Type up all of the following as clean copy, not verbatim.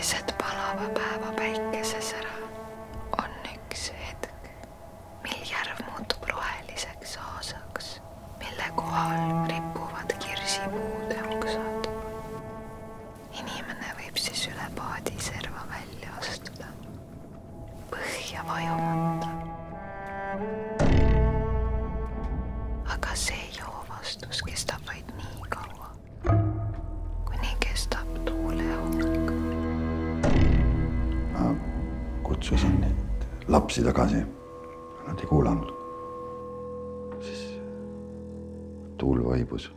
keset palava päeva päikeses ära on üks hetk, mil järv muutub roheliseks aasaks, mille kohal rippuvad kirsipuude oksad. Inimene võib siis üle paadiserva välja astuda, põhja vajumata. Aga see joovastus kestab vaid nii kaua, kuni kestab tuulehung. Ma kutsusin neid lapsi tagasi, nad ei kuulanud. Siis tuul vaibus.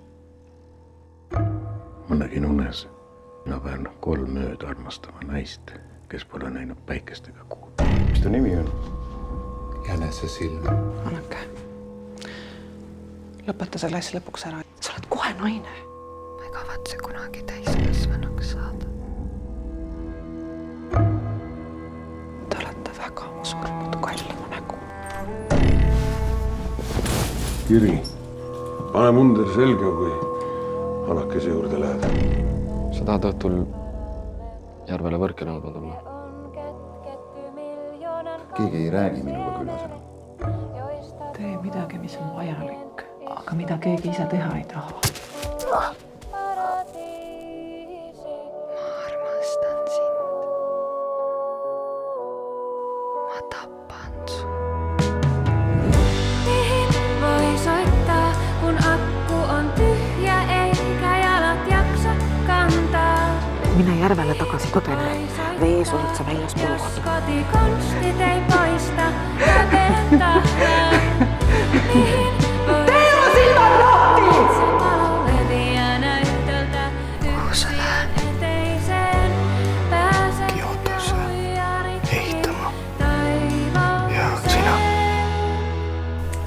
Ma nägin unes, mina pean 3 ööd armastama naist, kes pole näinud päikest ega kuud. Mis ta nimi on? Jänesesilm. Annake, lõpeta selle asja lõpuks ära. Sa oled kohe naine. Ma ei kavatse kunagi täiskasvanuks saada. Te olete väga surnud kallimu nägu. Jüri, pane munder selga, kui Annakese juurde lähed. Sa tahad õhtul järvele võrke nõudma tulla? Keegi ei räägi minuga külas enam. Tee midagi, mis on vajalik, aga mida keegi ise teha ei taha. Ma armastan sind. Ma tapan su. Mihin voi soittaa, kun akku on tyhjä eikä jalat jaksa kantaa? Mine järvele tagasi kodene. Vees oled sa väljas Jos polkod. kotikonstit ei poista, rakentaa. Mihin voi soittaa, se palo leviää näytöltä yksin eteiseen. Pääset Heittämään. taivaan Ja sinä?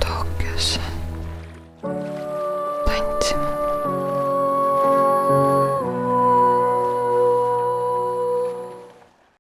Tokyossa.